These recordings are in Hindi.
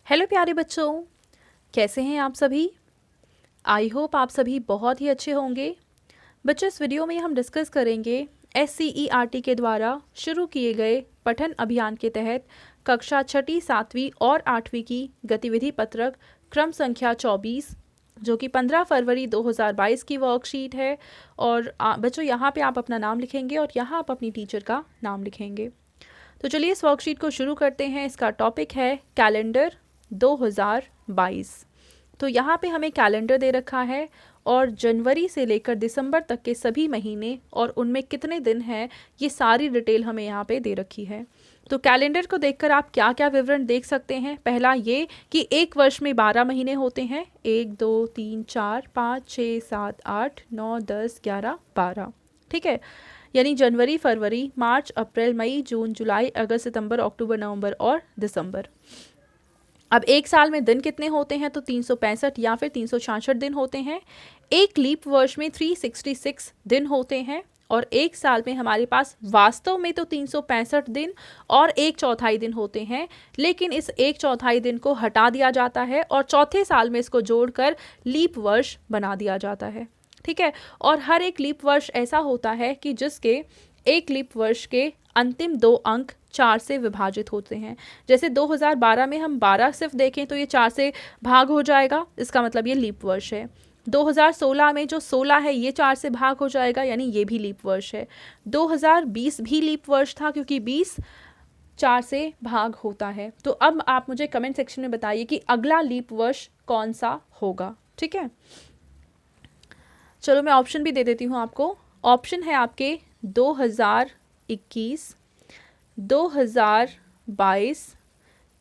हेलो प्यारे बच्चों, कैसे हैं आप सभी। आई होप आप सभी बहुत ही अच्छे होंगे। बच्चों, इस वीडियो में हम डिस्कस करेंगे SCERT के द्वारा शुरू किए गए पठन अभियान के तहत कक्षा छठी, सातवीं और आठवीं की गतिविधि पत्रक क्रम संख्या 24, जो कि 15 फरवरी 2022 की वर्कशीट है। और बच्चों, यहाँ पे आप अपना नाम लिखेंगे और यहाँ आप अपनी टीचर का नाम लिखेंगे। तो चलिए इस वर्कशीट को शुरू करते हैं। इसका टॉपिक है कैलेंडर 2022। तो यहाँ पे हमें कैलेंडर दे रखा है और जनवरी से लेकर दिसंबर तक के सभी महीने और उनमें कितने दिन हैं, ये सारी डिटेल हमें यहाँ पे दे रखी है। तो कैलेंडर को देखकर आप क्या क्या विवरण देख सकते हैं। पहला ये कि एक वर्ष में 12 महीने होते हैं, 1 2 3 4 5 6 7 8 9 10 11 12, ठीक है। यानी जनवरी, फरवरी, मार्च, अप्रैल, मई, जून, जुलाई, अगस्त, सितंबर, अक्टूबर, नवंबर और दिसंबर। अब एक साल में दिन कितने होते हैं, तो 365 या फिर 366 दिन होते हैं। एक लीप वर्ष में 366 दिन होते हैं और एक साल में हमारे पास वास्तव में तो 365 दिन और एक चौथाई दिन होते हैं, लेकिन इस एक चौथाई दिन को हटा दिया जाता है और चौथे साल में इसको जोड़कर लीप वर्ष बना दिया जाता है, ठीक है। और हर एक लीप वर्ष ऐसा होता है कि जिसके एक लीप वर्ष के अंतिम 2 अंक 4 से विभाजित होते हैं। जैसे 2012 में हम 12 सिर्फ देखें तो ये 4 से भाग हो जाएगा, इसका मतलब ये लीप वर्ष है। 2016 में जो 16 है ये 4 से भाग हो जाएगा, यानी ये भी लीप वर्ष है। 2020 भी लीप वर्ष था क्योंकि 20 4 से भाग होता है। तो अब आप मुझे कमेंट सेक्शन में बताइए कि अगला लीप वर्ष कौन सा होगा, ठीक है। चलो मैं ऑप्शन भी दे देती हूँ आपको। ऑप्शन है आपके 2021, 2022,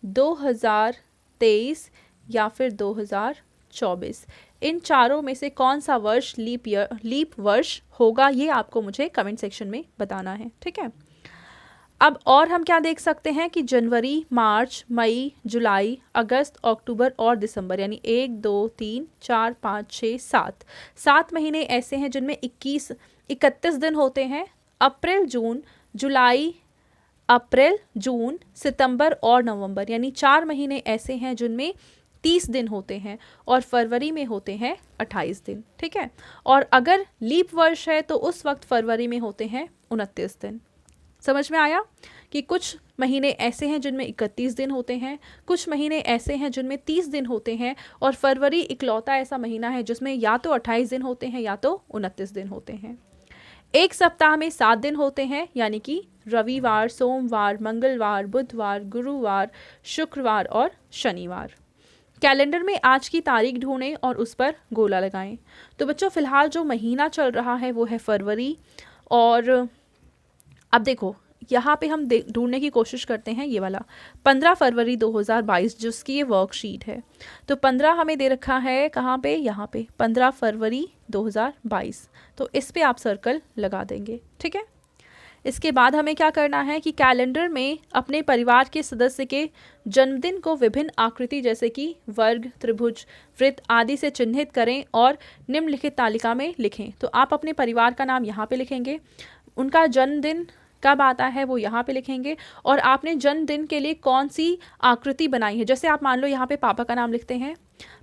2023 या फिर 2024। इन चारों में से कौन सा वर्ष लीप वर्ष होगा, ये आपको मुझे कमेंट सेक्शन में बताना है, ठीक है। अब और हम क्या देख सकते हैं कि जनवरी, मार्च, मई, जुलाई, अगस्त, अक्टूबर और दिसंबर, यानी 1 2 3 4 5 6 7 महीने ऐसे हैं जिनमें 31 दिन होते हैं। अप्रैल, जून, जुलाई, अप्रैल, जून, सितंबर और नवंबर, यानी 4 महीने ऐसे हैं जिनमें 30 दिन होते हैं और फरवरी में होते हैं 28 दिन, ठीक है। और अगर लीप वर्ष है तो उस वक्त फरवरी में होते हैं 29 दिन। समझ में आया कि कुछ महीने ऐसे हैं जिनमें 31 दिन होते हैं, कुछ महीने ऐसे हैं जिनमें 30 दिन होते हैं और फरवरी इकलौता ऐसा महीना है जिसमें या तो 28 दिन होते हैं या तो 29 दिन होते हैं। एक सप्ताह में 7 दिन होते हैं, यानी कि रविवार, सोमवार, मंगलवार, बुधवार, गुरुवार, शुक्रवार और शनिवार। कैलेंडर में आज की तारीख ढूंढें और उस पर गोला लगाएं। तो बच्चों, फिलहाल जो महीना चल रहा है वो है फरवरी। और अब देखो यहाँ पे हम ढूंढने की कोशिश करते हैं ये वाला 15 फरवरी 2022, जिसकी ये वर्कशीट है। तो 15 हमें दे रखा है कहाँ पे, यहाँ पे 15 फरवरी 2022। तो इस पे आप सर्कल लगा देंगे, ठीक है। इसके बाद हमें क्या करना है कि कैलेंडर में अपने परिवार के सदस्य के जन्मदिन को विभिन्न आकृति जैसे कि वर्ग, त्रिभुज, वृत्त आदि से चिन्हित करें और निम्नलिखित तालिका में लिखें। तो आप अपने परिवार का नाम यहाँ पे लिखेंगे, उनका जन्मदिन कब आता है वो यहाँ पे लिखेंगे और आपने जन्मदिन के लिए कौन सी आकृति बनाई है। जैसे आप मान लो यहाँ पे पापा का नाम लिखते हैं,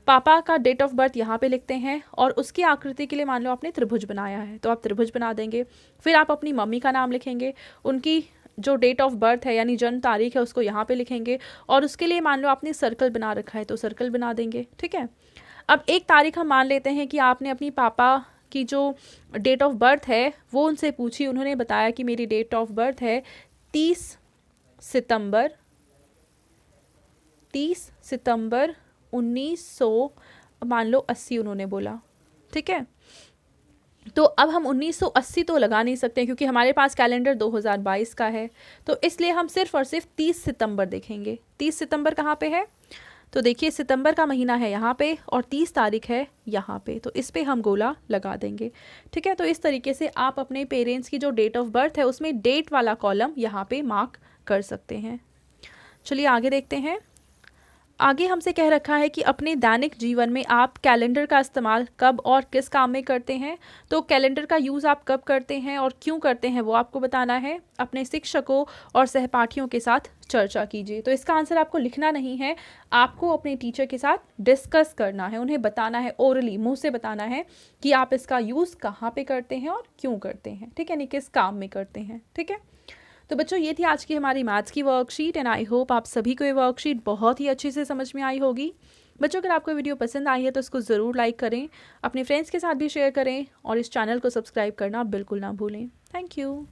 पापा का डेट ऑफ बर्थ यहाँ पे लिखते हैं और उसकी आकृति के लिए मान लो आपने त्रिभुज बनाया है तो आप त्रिभुज बना देंगे। फिर आप अपनी मम्मी का नाम लिखेंगे, उनकी जो डेट ऑफ बर्थ है यानी जन्म तारीख है उसको यहाँ पे लिखेंगे और उसके लिए मान लो आपने सर्कल बना रखा है तो सर्कल बना देंगे, ठीक है। अब एक तारीख हम मान लेते हैं कि आपने अपनी पापा की जो डेट ऑफ बर्थ है वो उनसे पूछी, उन्होंने बताया कि मेरी डेट ऑफ बर्थ है 30 सितंबर 1900 मान लो 80 उन्होंने बोला, ठीक है। तो अब हम 1980 तो लगा नहीं सकते क्योंकि हमारे पास कैलेंडर 2022 का है, तो इसलिए हम सिर्फ और सिर्फ 30 सितंबर देखेंगे। 30 सितंबर कहाँ पे है, तो देखिए सितंबर का महीना है यहाँ पे और 30 तारीख है यहाँ पे, तो इस पे हम गोला लगा देंगे, ठीक है। तो इस तरीके से आप अपने पेरेंट्स की जो डेट ऑफ बर्थ है उसमें डेट वाला कॉलम यहाँ पे मार्क कर सकते हैं। चलिए आगे देखते हैं। आगे हमसे कह रखा है कि अपने दैनिक जीवन में आप कैलेंडर का इस्तेमाल कब और किस काम में करते हैं। तो कैलेंडर का यूज़ आप कब करते हैं और क्यों करते हैं वो आपको बताना है। अपने शिक्षकों और सहपाठियों के साथ चर्चा कीजिए। तो इसका आंसर आपको लिखना नहीं है, आपको अपने टीचर के साथ डिस्कस करना है, उन्हें बताना है, ओरली मुंह से बताना है कि आप इसका यूज़ कहाँ पे करते हैं और क्यों करते हैं, ठीक है, यानी किस काम में करते हैं, ठीक है। तो बच्चों ये थी आज की हमारी मैथ्स की वर्कशीट एंड आई होप आप सभी को ये वर्कशीट बहुत ही अच्छे से समझ में आई होगी। बच्चों अगर आपको वीडियो पसंद आई है तो इसको ज़रूर लाइक करें, अपने फ्रेंड्स के साथ भी शेयर करें और इस चैनल को सब्सक्राइब करना बिल्कुल ना भूलें। Thank you.